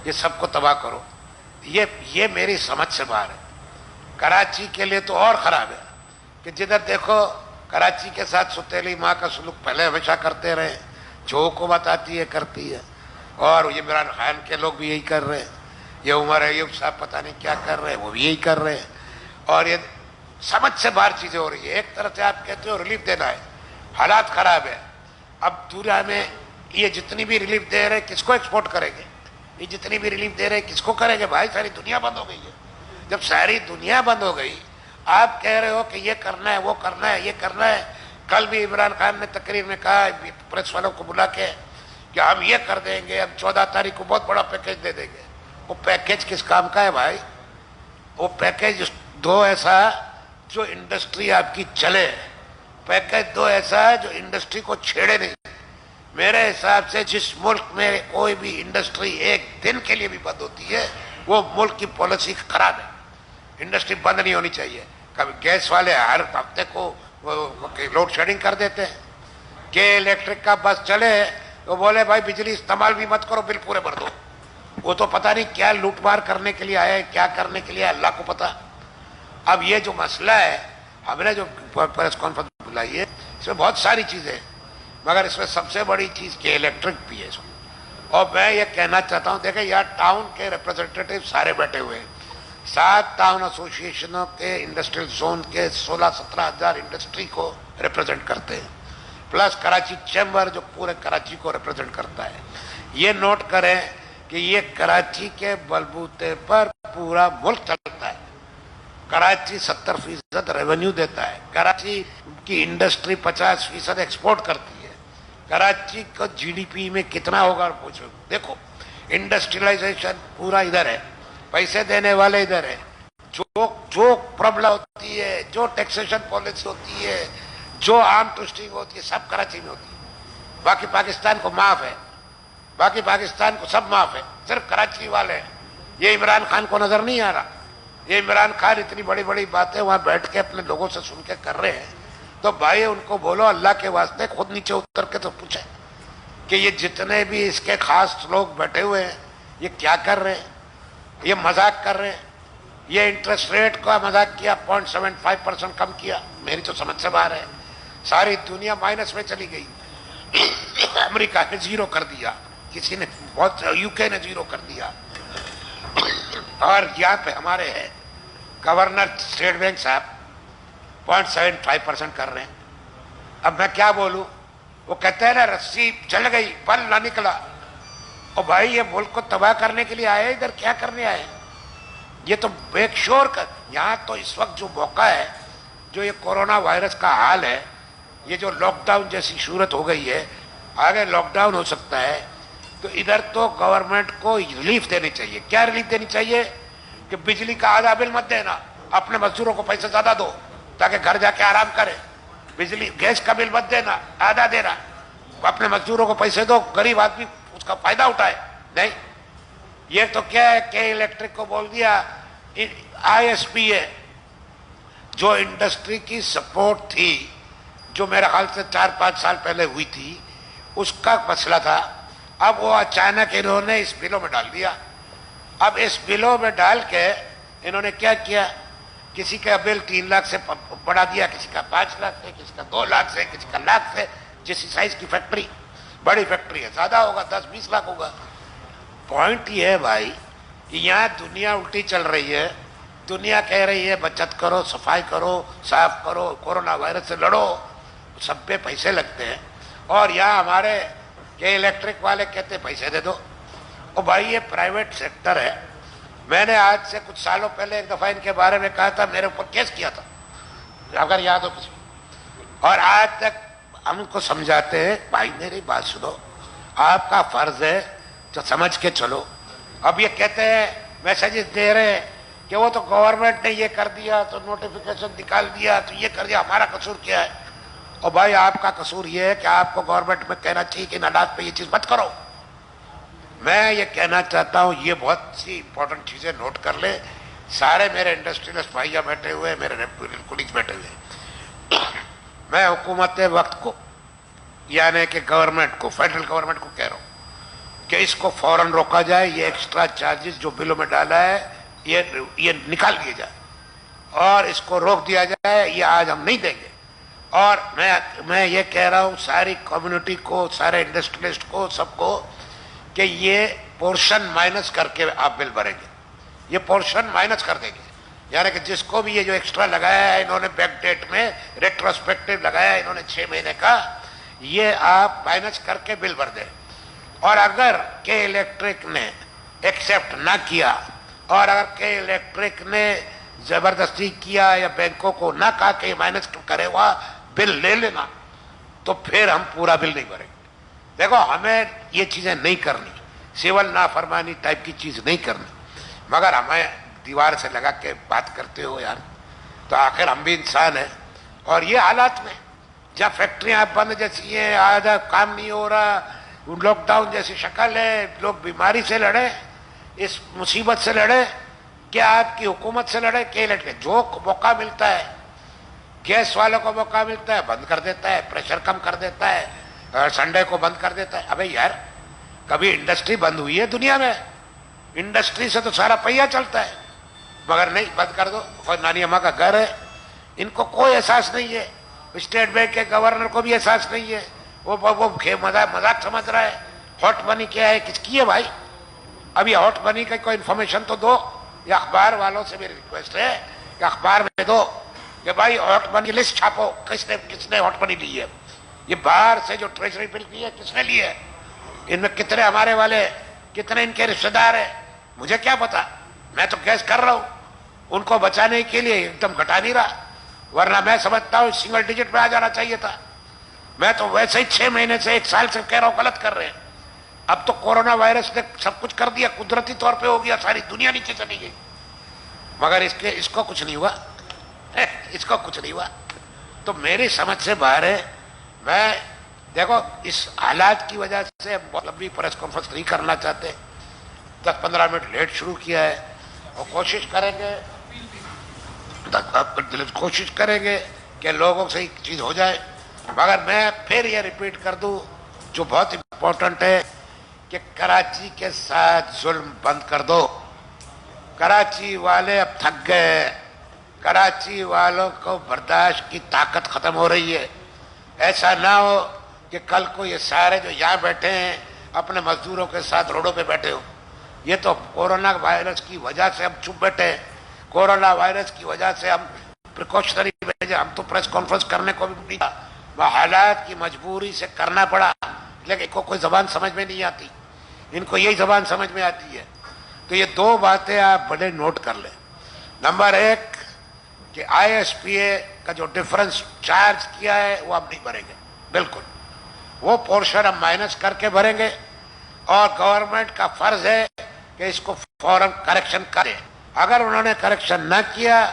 یہ سب کو تباہ کرو. یہ میری سمجھ سے باہر ہے. کراچی کے لیے تو اور خراب ہے کہ جدھر دیکھو کراچی کے ساتھ ستیلی ماں کا سلوک پہلے ہمیشہ کرتے رہے. جو حکومت آتی ہے کرتی ہے. اور یہ عمران خان کے لوگ بھی یہی کر رہے ہیں. یہ عمر ایوب صاحب پتہ نہیں کیا کر رہے ہیں, وہ بھی یہی کر رہے ہیں. اور یہ سمجھ سے باہر چیزیں ہو رہی ہے. ایک طرح سے آپ کہتے ہو ریلیف دینا ہے, حالات خراب ہے. اب دنیا میں یہ جتنی بھی ریلیف دے رہے کس کو ایکسپورٹ کریں گے؟ یہ جتنی بھی ریلیف دے رہے کس کو کریں گے بھائی؟ ساری دنیا بند ہو گئی ہے. جب ساری دنیا بند ہو گئی, آپ کہہ رہے ہو کہ یہ کرنا ہے, وہ کرنا ہے, یہ کرنا ہے. کل بھی عمران خان نے تقریر میں کہا پریس والوں کو بلا کے کہ ہم یہ کر دیں گے, ہم 14 تاریخ کو بہت بڑا پیکیج دے دیں گے. وہ پیکیج کس کام کا ہے بھائی؟ وہ پیکیج دو ایسا جو انڈسٹری آپ کی چلے, پیکیج دو ایسا جو انڈسٹری کو چھیڑے نہیں. میرے حساب سے جس ملک میں کوئی بھی انڈسٹری ایک دن کے لیے بھی بند ہوتی ہے وہ ملک کی پالیسی خراب ہے. انڈسٹری بند نہیں ہونی چاہیے. کبھی گیس والے ہر ہفتے کو لوڈ شیڈنگ کر دیتے ہیں کہ الیکٹرک کا بس چلے تو بولے بھائی بجلی استعمال بھی مت کرو, بل پورے بھر دو. وہ تو پتہ نہیں کیا لوٹ مار کرنے کے لیے آیا ہے, کیا کرنے کے لیے اللہ کو پتہ. اب یہ جو مسئلہ ہے, ہم نے جو پریس کانفرنس بلائی ہے اس میں بہت ساری چیزیں ہیں, مگر اس میں سب سے بڑی چیز کہ الیکٹرک بھی ہے. اور میں یہ کہنا چاہتا ہوں, دیکھیں یہاں ٹاؤن کے ریپرزنٹیٹیو سارے بیٹھے ہوئے ہیں. 7 ٹاؤن ایسوسیشنوں کے انڈسٹریل زون کے 16-17 ہزار انڈسٹری کو ریپرزینٹ کرتے ہیں, پلس کراچی چیمبر جو پورے کراچی کو ریپرزینٹ کرتا ہے. یہ نوٹ کریں کہ یہ کراچی کے بلبوتے پر پورا ملک چلتا ہے. کراچی 70% ریونیو دیتا ہے. کراچی کی انڈسٹری 50% ایکسپورٹ کرتی ہے. کراچی کا جی ڈی پی میں کتنا ہوگا پوچھو. دیکھو انڈسٹریلائزیشن پورا ادھر ہے, پیسے دینے والے ادھر ہے. جو پرابلم ہوتی ہے, جو ٹیکسیشن پالیسی ہوتی ہے, جو عام ٹوسٹنگ ہوتی ہے, سب کراچی میں ہوتی ہے. باقی پاکستان کو معاف ہے, باقی پاکستان کو سب معاف ہے, صرف کراچی والے ہیں. یہ عمران خان کو نظر نہیں آ رہا. یہ عمران خان اتنی بڑی بڑی باتیں وہاں بیٹھ کے اپنے لوگوں سے سن کے کر رہے ہیں, تو بھائی ان کو بولو اللہ کے واسطے خود نیچے اتر کے تو پوچھیں کہ یہ جتنے بھی اس کے خاص لوگ بیٹھے ہوئے ہیں یہ کیا کر رہے ہیں, یہ مذاق کر رہے ہیں. یہ انٹرسٹ ریٹ کا مذاق کیا, 0.75% کم کیا, میری تو سمجھ سے باہر ہے. ساری دنیا مائنس میں چلی گئی. امریکہ نے زیرو کر دیا, کسی نے بہت یو کے نے زیرو کر دیا, اور یہاں پہ ہمارے ہے گورنر اسٹیٹ بینک صاحب 0.75% کر رہے ہیں. اب میں کیا بولوں؟ وہ کہتے ہیں نا رسی جل گئی پل نہ نکلا. اور بھائی یہ ملک کو تباہ کرنے کے لیے آئے, ادھر کیا کرنے آئے؟ یہ تو بیک شور کر. یہاں تو اس وقت جو موقع ہے, جو یہ کورونا وائرس کا حال ہے, یہ جو لاک ڈاؤن جیسی صورت ہو گئی ہے, آگے لاک ڈاؤن ہو سکتا ہے, تو ادھر تو گورنمنٹ کو ریلیف دینی چاہیے. کیا ریلیف دینی چاہیے؟ کہ بجلی کا آدھا بل مت دینا, اپنے مزدوروں کو پیسے زیادہ دو تاکہ گھر جا کے آرام کرے. بجلی گیس کا بل مت دینا, آدھا دینا, اپنے مزدوروں کو پیسے دو, غریب آدمی اس کا فائدہ اٹھائے. نہیں, یہ تو کیا ہے کہ الیکٹرک کو بول دیا آئی ایس پی ہے, جو انڈسٹری کی سپورٹ تھی, جو میرے خیال سے 4-5 سال پہلے ہوئی تھی, اس کا مسئلہ تھا. اب وہ اچانک انہوں نے اس بلوں میں ڈال دیا. اب اس بلوں میں ڈال کے انہوں نے کیا کیا, کسی کا بل 3 لاکھ سے بڑھا دیا, کسی کا 5 لاکھ سے, کسی کا 2 لاکھ سے, کسی کا لاکھ سے. جس سائز کی فیکٹری, بڑی فیکٹری ہے, زیادہ ہوگا 10-20 لاکھ ہوگا. پوائنٹ یہ ہے بھائی کہ یہاں دنیا الٹی چل رہی ہے. دنیا کہہ رہی ہے بچت کرو, صفائی کرو, صاف کرو, کورونا وائرس سے لڑو, سب پہ پیسے لگتے ہیں. اور یہاں ہمارے یہ الیکٹرک والے کہتے پیسے دے دو. اور بھائی یہ پرائیویٹ سیکٹر ہے. میں نے آج سے کچھ سالوں پہلے ایک دفعہ ان کے بارے میں کہا تھا, میرے اوپر کیس کیا تھا, اگر یاد ہو کسی. اور آج تک ہم کو سمجھاتے ہیں بھائی میری بات سنو, آپ کا فرض ہے تو سمجھ کے چلو. اب یہ کہتے ہیں میسیجز دے رہے ہیں کہ وہ تو گورنمنٹ نے یہ کر دیا, تو نوٹیفیکیشن نکال دیا, تو یہ کر دیا, ہمارا قصور کیا ہے؟ اور بھائی آپ کا قصور یہ ہے کہ آپ کو گورنمنٹ میں کہنا چاہیے کہ ان حالات پہ یہ چیز مت کرو. میں یہ کہنا چاہتا ہوں, یہ بہت سی امپورٹنٹ چیزیں نوٹ کر لیں. سارے میرے انڈسٹریلسٹ بھائیاں بیٹھے ہوئے, میرے کولیگز بیٹھے ہوئے. میں حکومت وقت کو, یعنی کہ گورنمنٹ کو, فیڈرل گورنمنٹ کو کہہ رہا ہوں کہ اس کو فوراً روکا جائے, یہ ایکسٹرا چارجز جو بلوں میں ڈالا ہے یہ نکال دیا جائے اور اس کو روک دیا جائے, یہ آج ہم نہیں دیں گے. اور میں یہ کہہ رہا ہوں ساری کمیونٹی کو, سارے انڈسٹریلسٹ کو, سب کو, کہ یہ پورشن مائنس کر کے آپ بل بھریں گے, یہ پورشن مائنس کر دیں گے. یعنی کہ جس کو بھی یہ جو ایکسٹرا لگایا ہے انہوں نے بیک ڈیٹ میں ریٹروسپیکٹو لگایا ہے انہوں نے 6 مہینے کا, یہ آپ مائنس کر کے بل بھر دیں. اور اگر کے الیکٹرک نے ایکسیپٹ نہ کیا اور اگر کے الیکٹرک نے زبردستی کیا یا بینکوں کو نہ کہا کہ یہ مائنس کرے ہوا بل لے لینا, تو پھر ہم پورا بل نہیں بھریں گے. دیکھو ہمیں یہ چیزیں نہیں کرنی, سول نافرمانی ٹائپ کی چیز نہیں کرنی, مگر ہمیں دیوار سے لگا کے بات کرتے ہو یار, تو آخر ہم بھی انسان ہیں. اور یہ حالات میں جب فیکٹریاں بند جیسی ہیں, آدھا کام نہیں ہو رہا, لاک ڈاؤن جیسی شکل ہے, لوگ بیماری سے لڑے, اس مصیبت سے لڑے, کیا آپ کی حکومت سے لڑے, کہ جو موقع ملتا ہے گیس والوں کو موقع ملتا ہے بند کر دیتا ہے, پریشر کم کر دیتا ہے, سنڈے کو بند کر دیتا ہے. ابے یار کبھی انڈسٹری بند ہوئی ہے دنیا میں؟ انڈسٹری سے تو سارا پہیہ چلتا ہے, مگر نہیں, بند کر دو. کوئی نانی اماں کا گھر ہے, ان کو کوئی احساس نہیں ہے. اسٹیٹ بینک کے گورنر کو بھی احساس نہیں ہے, وہ مذاق سمجھ رہا ہے. ہاٹ منی کیا ہے, کس کی ہے بھائی؟ اب یہ ہاٹ منی کا کوئی انفارمیشن تو دو. یہ اخبار والوں سے میری ریکویسٹ ہے کہ اخبار میں دو کہ بھائی ہاٹ منی لسٹ چھاپو, کس نے ہاٹ منی لی ہے, یہ باہر سے جو ٹریجری بل کی ہے کس نے لی ہے, ان میں کتنے ہمارے والے, کتنے ان کے رشتے دار ہیں, مجھے کیا پتا. میں تو کیس کر رہا ہوں ان کو بچانے کے لیے, ایک دم گھٹا نہیں رہا, ورنہ میں سمجھتا ہوں سنگل ڈیجٹ میں آ جانا چاہیے تھا. میں تو ویسے ہی 6 مہینے سے 1 سال سے کہہ رہا ہوں غلط کر رہے ہیں. اب تو کورونا وائرس نے سب کچھ کر دیا, قدرتی طور پہ ہو گیا, ساری دنیا نیچے چلی گئی, مگر اس کو کچھ نہیں ہوا, اس کو کچھ نہیں ہوا. تو میری سمجھ سے باہر ہے. میں دیکھو اس حالات کی وجہ سے بہت لمبی پریس کانفرنس نہیں کرنا چاہتے, 10-15 منٹ لیٹ شروع کیا ہے, اور کوشش کریں گے کہ لوگوں سے ایک چیز ہو جائے. مگر میں پھر یہ ریپیٹ کر دوں جو بہت امپورٹنٹ ہے کہ کراچی کے ساتھ ظلم بند کر دو. کراچی والے اب تھک گئے, کراچی والوں کو برداشت کی طاقت ختم ہو رہی ہے. ایسا نہ ہو کہ کل کو یہ سارے جو یہاں بیٹھے ہیں اپنے مزدوروں کے ساتھ روڈوں پہ بیٹھے ہو. یہ تو کورونا وائرس کی وجہ سے ہم چپ بیٹھے ہیں, کورونا وائرس کی وجہ سے ہم پریکاشنری بھیجے, ہم تو پریس کانفرنس کرنے کو بھی نہیں تھا, حالات کی مجبوری سے کرنا پڑا. لیکن ان کو کوئی زبان سمجھ میں نہیں آتی, ان کو یہی زبان سمجھ میں آتی ہے. تو یہ 2 باتیں آپ بڑے نوٹ کر لیں. نمبر 1 کہ آئی ایس پی اے کا جو ڈفرنس چارج کیا ہے وہ ہم نہیں بھریں گے, بالکل وہ پورشن ہم مائنس کر کے بھریں گے, اور گورنمنٹ کا فرض ہے کہ اس کو فوراً کریکشن کرے. اگر انہوں نے کریکشن نہ کیا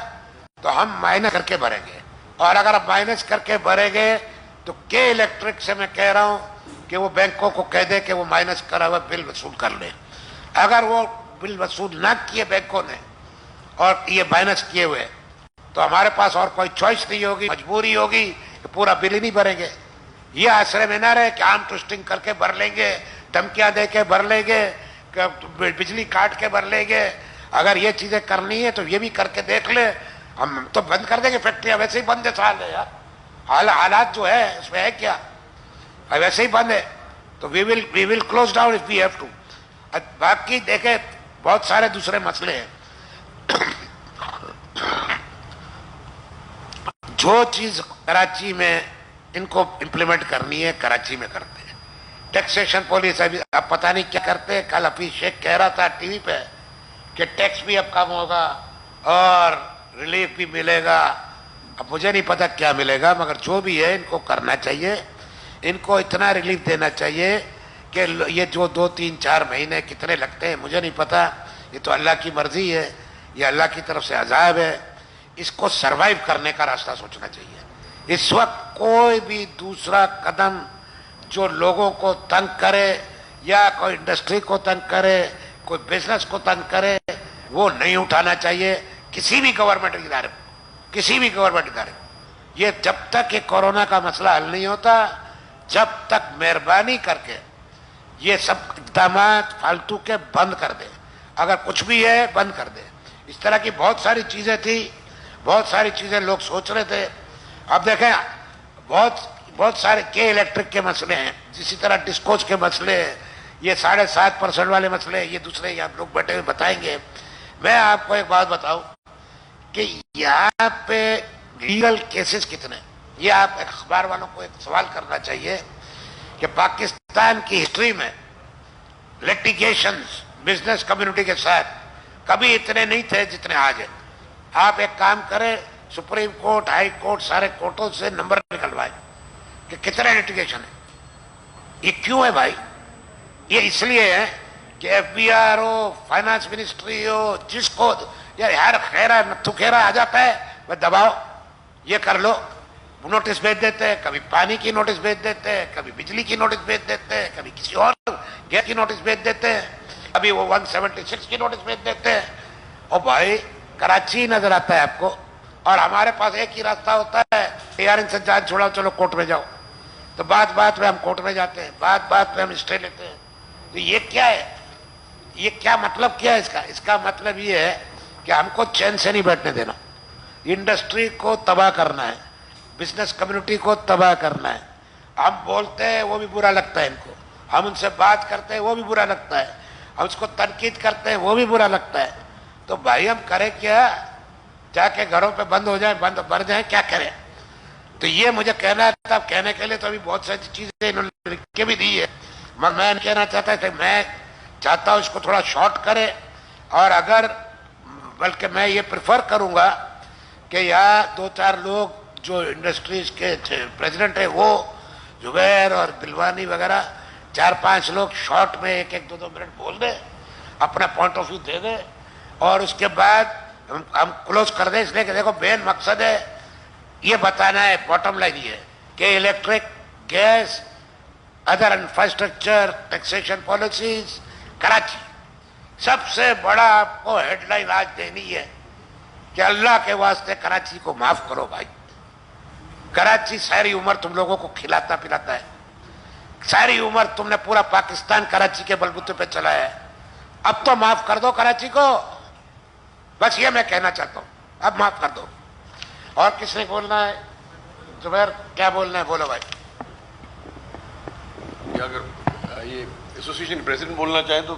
تو ہم مائنس کر کے بھریں گے, اور اگر ہم مائنس کر کے بھریں گے تو کے الیکٹرک سے میں کہہ رہا ہوں کہ وہ بینکوں کو کہہ دے کہ وہ مائنس کرا ہوا بل وصول کر لیں. اگر وہ بل وصول نہ کیے بینکوں نے اور یہ مائنس کیے ہوئے, تو ہمارے پاس اور کوئی چوائس نہیں ہوگی, مجبوری ہوگی کہ پورا بل ہی نہیں بھریں گے. یہ آسرے میں نہ رہے کہ آم ٹوسٹنگ کر کے بھر لیں گے, دھمکیاں دے کے بھر لیں گے, بجلی کاٹ کے بھر لیں گے. اگر یہ چیزیں کرنی ہے تو یہ بھی کر کے دیکھ لے. ہم تو بند کر دیں گے فیکٹریاں, ویسے ہی بند ہے سال ہے یار, حالات جو ہے اس میں ہے کیا, ویسے ہی بند ہے. تو we will close down if we have to. باقی دیکھیں بہت سارے دوسرے مسئلے ہیں. جو چیز کراچی میں ان کو امپلیمنٹ کرنی ہے کراچی میں کرتے ہیں. ٹیکسیشن پالیسی ابھی اب پتہ نہیں کیا کرتے ہیں. کل حفیظ شیخ کہہ رہا تھا ٹی وی پہ کہ ٹیکس بھی اب کم ہوگا اور ریلیف بھی ملے گا. اب مجھے نہیں پتا کیا ملے گا, مگر جو بھی ہے ان کو کرنا چاہیے. ان کو اتنا ریلیف دینا چاہیے کہ یہ جو 2-3-4 مہینے کتنے لگتے ہیں مجھے نہیں پتا, یہ تو اللہ کی مرضی ہے, یہ اللہ کی طرف سے عذاب ہے. اس کو سروائیو کرنے کا راستہ سوچنا چاہیے. اس وقت کوئی بھی دوسرا قدم جو لوگوں کو تنگ کرے یا کوئی انڈسٹری کو تنگ کرے, کوئی بزنس کو تنگ کرے, وہ نہیں اٹھانا چاہیے کسی بھی گورنمنٹ ادارے کو, کسی بھی گورنمنٹ ادارے کو. یہ جب تک یہ کورونا کا مسئلہ حل نہیں ہوتا, جب تک مہربانی کر کے یہ سب اقدامات فالتو کے بند کر دیں، اگر کچھ بھی ہے بند کر دیں. اس طرح کی بہت ساری چیزیں تھی، بہت ساری چیزیں لوگ سوچ رہے تھے. اب دیکھیں بہت سارے کے الیکٹرک کے مسئلے ہیں، اسی طرح ڈسکوز کے مسئلے، یہ 7.5% والے مسئلے، یہ دوسرے یہاں لوگ بیٹھے ہوئے بتائیں گے. میں آپ کو ایک بات بتاؤں کہ یہاں پہ لیگل کیسز کتنے، یہ آپ اخبار والوں کو ایک سوال کرنا چاہیے کہ پاکستان کی ہسٹری میں لیٹیگیشنز بزنس کمیونٹی کے ساتھ کبھی اتنے نہیں تھے جتنے آج ہیں. آپ ایک کام کریں، سپریم کورٹ، ہائی کورٹ، سارے کورٹوں سے نمبر نکلوائیں کہ کتنے لیٹیگیشن ہے. یہ کیوں ہے بھائی؟ یہ اس لیے ہے کہ ایف بی آر ہو، فائنانس منسٹری ہو، جس کو یار خیرہ نتھو خیرہ آ جاتا ہے، وہ دباؤ، یہ کر لو، نوٹس بھیج دیتے ہیں، کبھی پانی کی نوٹس بھیج دیتے ہیں، کبھی بجلی کی نوٹس بھیج دیتے ہیں، کبھی کسی اور گیس کی نوٹس بھیج دیتے ہیں، کبھی وہ 176 کی نوٹس بھیج دیتے ہیں. اور بھائی کراچی نظر آتا ہے آپ کو، اور ہمارے پاس ایک ہی راستہ ہوتا ہے، ہیئرنگ سے جان چھوڑاؤ، چلو کورٹ میں جاؤ. تو بات میں ہم کورٹ میں جاتے ہیں، بات میں ہم اسٹے لیتے ہیں. تو یہ کیا ہے؟ یہ کیا مطلب کیا ہے اس کا؟ اس کا مطلب یہ ہے کہ ہم کو چین سے نہیں بیٹھنے دینا، انڈسٹری کو تباہ کرنا ہے، بزنس کمیونٹی کو تباہ کرنا ہے. ہم بولتے ہیں وہ بھی برا لگتا ہے ان کو، ہم ان سے بات کرتے ہیں وہ بھی برا لگتا ہے، ہم اس کو تنقید کرتے ہیں وہ بھی برا لگتا ہے. تو بھائی ہم کریں کیا؟ جا کے گھروں پہ بند ہو جائیں، بند بڑھ جائیں، کیا کریں؟ تو یہ مجھے کہنا تھا. کہنے کے لیے تو ابھی بہت ساری چیزیں انہوں نے لکھ کے بھی دی ہے، مگر میں کہنا چاہتا کہ میں چاہتا ہوں اس کو تھوڑا شارٹ کرے، اور اگر بلکہ میں یہ پریفر کروں گا کہ یہاں 2-4 لوگ جو انڈسٹریز کے پریزیڈنٹ ہیں، وہ زبیر اور دلوانی وغیرہ 4-5 لوگ شارٹ میں 1-2 منٹ بول دیں، اپنا پوائنٹ آف ویو دے دیں، اور اس کے بعد ہم کلوز کر دیں. اس لیے کہ دیکھو مین مقصد ہے یہ بتانا ہے، باٹم لائن یہ ہے کہ electric, gas, other infrastructure, taxation policies, Karachi سب سے بڑا آپ کو ہیڈ لائن آج دینی ہے کہ اللہ کے واسطے کراچی کو معاف کرو بھائی. کراچی ساری عمر تم لوگوں کو کھلاتا پلاتا ہے، ساری عمر تم نے پورا پاکستان کراچی کے بلبوتے پہ چلایا ہے. اب تو معاف کر دو کراچی کو، بس یہ میں کہنا چاہتا ہوں، اب معاف کر دو. اور کس نے بولنا ہے؟ زبیر کیا بولنا ہے؟ بولو بھائی. اگر یہ ایسوسیشن پریزیڈنٹ بولنا چاہیں تو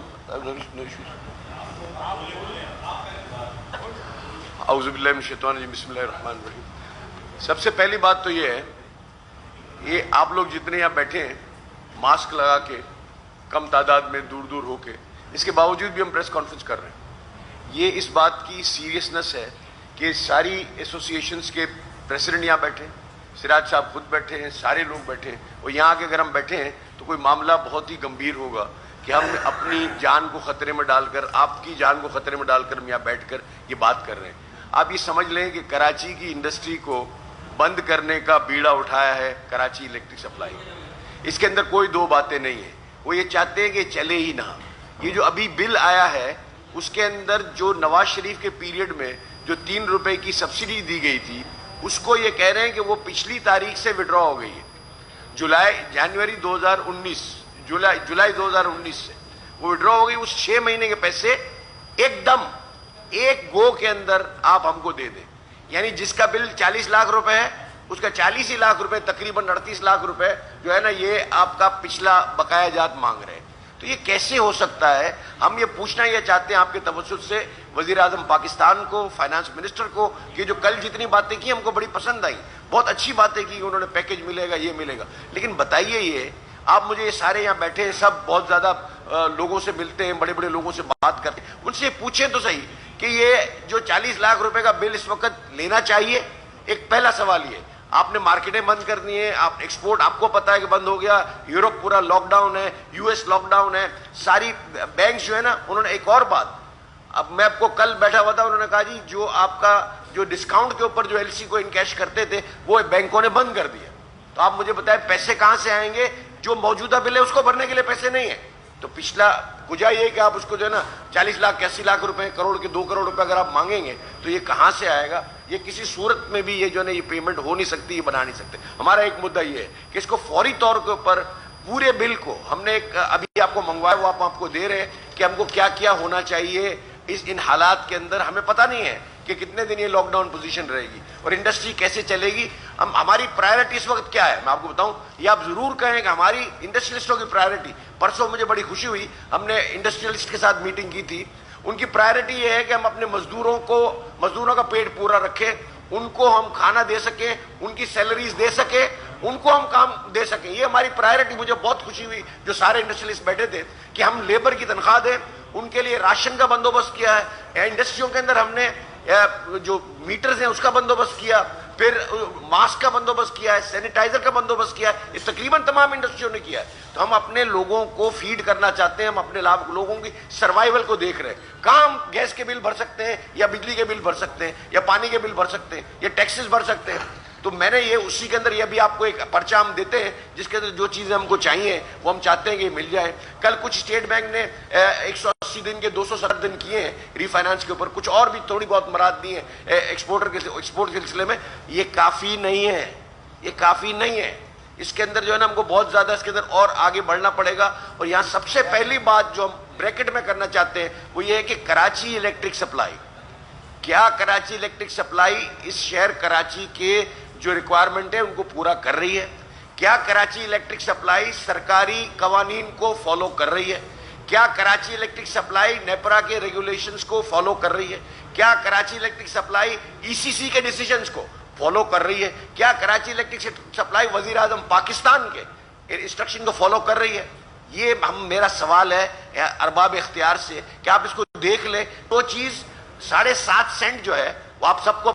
اعوذ باللہ من الشیطان الرجیم، بسم اللہ الرحمن الرحیم. سب سے پہلی بات تو یہ ہے، یہ آپ لوگ جتنے یہاں بیٹھے ہیں ماسک لگا کے، کم تعداد میں، دور دور ہو کے، اس کے باوجود بھی ہم پریس کانفرنس کر رہے ہیں. یہ اس بات کی سیریسنس ہے کہ ساری ایسوسیشنز کے پریزیڈنٹ یہاں بیٹھے ہیں، سراج صاحب خود بیٹھے ہیں، سارے لوگ بیٹھے ہیں، اور یہاں کے اگر ہم بیٹھے ہیں تو کوئی معاملہ بہت ہی گمبھیر ہوگا کہ ہم اپنی جان کو خطرے میں ڈال کر، آپ کی جان کو خطرے میں ڈال کر ہم یہاں بیٹھ کر یہ بات کر رہے ہیں. آپ یہ سمجھ لیں کہ کراچی کی انڈسٹری کو بند کرنے کا بیڑا اٹھایا ہے کراچی الیکٹرک سپلائی. اس کے اندر کوئی دو باتیں نہیں ہیں. وہ یہ چاہتے ہیں کہ چلے ہی نہ. یہ جو ابھی بل آیا ہے اس کے اندر جو نواز شریف کے پیریڈ میں جو 3 روپے کی سبسڈی دی گئی تھی، اس کو یہ کہہ رہے ہیں کہ وہ پچھلی تاریخ سے وڈرا ہو گئی ہے، جنوری 2019 جولائی 2019 سے وہ وڈرا ہو گئی. اس 6 مہینے کے پیسے ایک دم ایک گو کے اندر آپ ہم کو دے دیں. یعنی جس کا بل 40 لاکھ روپے ہے، اس کا 40 ہی لاکھ روپے، تقریباً 38 لاکھ روپے جو ہے نا، یہ آپ کا پچھلا بقایا جات مانگ رہے ہیں. تو یہ کیسے ہو سکتا ہے؟ ہم یہ پوچھنا یہ چاہتے ہیں آپ کے توسط سے وزیر اعظم پاکستان کو، فائنانس منسٹر کو، کہ جو کل جتنی باتیں کی ہم کو بڑی پسند آئی، بہت اچھی باتیں کی انہوں نے، پیکیج ملے گا، یہ ملے گا. لیکن بتائیے یہ آپ مجھے، یہ سارے یہاں بیٹھے ہیں سب بہت زیادہ لوگوں سے ملتے ہیں، بڑے بڑے لوگوں سے بات کرتے ہیں، ان سے پوچھیں تو صحیح کہ یہ جو 40 لاکھ روپے کا بل اس وقت لینا چاہیے. ایک پہلا سوال یہ، آپ نے مارکیٹیں بند کر دی ہیں، آپ ایکسپورٹ آپ کو پتا ہے کہ بند ہو گیا، یورپ پورا لاک ڈاؤن ہے، یو ایس لاک ڈاؤن ہے، ساری بینکس جو ہے نا. انہوں نے ایک اور بات، اب میں آپ کو کل بیٹھا ہوا تھا، انہوں نے کہا جی جو آپ کا جو ڈسکاؤنٹ کے اوپر جو ایل سی کو انکیش کرتے تھے وہ بینکوں نے بند کر دیا. تو آپ مجھے بتائیں پیسے کہاں سے آئیں گے؟ جو موجودہ بل ہے اس کو بھرنے کے لیے پیسے نہیں ہیں. تو پچھلا وجہ یہ کہ آپ اس کو جو ہے نا 40 لاکھ 81 لاکھ روپے، کروڑ کے 2 کروڑ روپے اگر آپ مانگیں گے تو یہ کہاں سے آئے گا؟ یہ کسی صورت میں بھی یہ جو ہے نا یہ پیمنٹ ہو نہیں سکتی، یہ بنا نہیں سکتے. ہمارا ایک مدعا یہ ہے کہ اس کو فوری طور کے اوپر پورے بل کو ہم نے ابھی آپ کو منگوایا، وہ آپ کو دے رہے ہیں کہ ہم کو کیا کیا ہونا چاہیے ان حالات کے اندر. ہمیں پتہ نہیں ہے کہ کتنے دن یہ لاک ڈاؤن پوزیشن رہے گی اور انڈسٹری کیسے چلے گی. ہماری پرائرٹی اس وقت کیا ہے میں آپ کو بتاؤں. یہ آپ ضرور کہیں کہ ہماری انڈسٹریلسٹوں کی پرائرٹی، پرسوں مجھے بڑی خوشی ہوئی، ہم نے انڈسٹریلسٹ کے ساتھ میٹنگ کی تھی. ان کی پرائرٹی یہ ہے کہ ہم اپنے مزدوروں کا پیٹ پورا رکھیں، ان کو ہم کھانا دے سکیں، ان کی سیلریز دے سکیں، ان کو ہم کام دے سکیں. یہ ہماری پرائرٹی. مجھے بہت خوشی ہوئی جو سارے انڈسٹریلسٹ بیٹھے تھے کہ ہم لیبر کی تنخواہ دیں، ان کے لیے راشن کا بندوبست کیا ہے. انڈسٹریوں کے اندر ہم نے جو میٹرز ہیں اس کا بندوبست کیا، پھر ماسک کا بندوبست کیا ہے، سینیٹائزر کا بندوبست کیا ہے. یہ تقریباً تمام انڈسٹریوں نے کیا ہے. تو ہم اپنے لوگوں کو فیڈ کرنا چاہتے ہیں، ہم اپنے لوگوں کی سروائیول کو دیکھ رہے ہیں. کہاں ہم گیس کے بل بھر سکتے ہیں یا بجلی کے بل بھر سکتے ہیں یا پانی کے بل بھر سکتے ہیں یا ٹیکسز بھر سکتے ہیں. تو میں نے یہ اسی کے اندر یہ بھی آپ کو ایک پرچہ ہم دیتے ہیں جس کے اندر جو چیزیں ہم کو چاہیے وہ ہم چاہتے ہیں کہ یہ مل جائے. کل کچھ اسٹیٹ بینک نے 180 دن کے 270 دن کیے ہیں ری فائنانس کے اوپر، کچھ اور بھی تھوڑی بہت مراد دی ہیں ایکسپورٹ کے سلسلے میں. یہ کافی نہیں ہے، یہ کافی نہیں ہے. اس کے اندر جو ہے نا ہم کو بہت زیادہ اس کے اندر اور آگے بڑھنا پڑے گا. اور یہاں سب سے پہلی بات جو ہم بریکٹ میں کرنا چاہتے ہیں وہ یہ ہے کہ کراچی الیکٹرک سپلائی، کیا کراچی الیکٹرک سپلائی اس شہر کراچی کے جو ریکوائرمنٹ ہے ان کو پورا کر رہی ہے؟ کیا کراچی الیکٹرک سپلائی سرکاری قوانین کو فالو کر رہی ہے؟ کیا کراچی الیکٹرک سپلائی نیپرا کے ریگولیشنز کو فالو کر رہی ہے؟ کیا کراچی الیکٹرک سپلائی ECC کے ڈیسیجنز کو فالو کر رہی ہے؟ کیا کراچی الیکٹرک سپلائی وزیر اعظم پاکستان کے انسٹرکشن کو فالو کر رہی ہے؟ یہ میرا سوال ہے ارباب اختیار سے کہ آپ اس کو دیکھ لیں. تو چیز 7.5 سینٹ جو ہے وہ آپ سب کو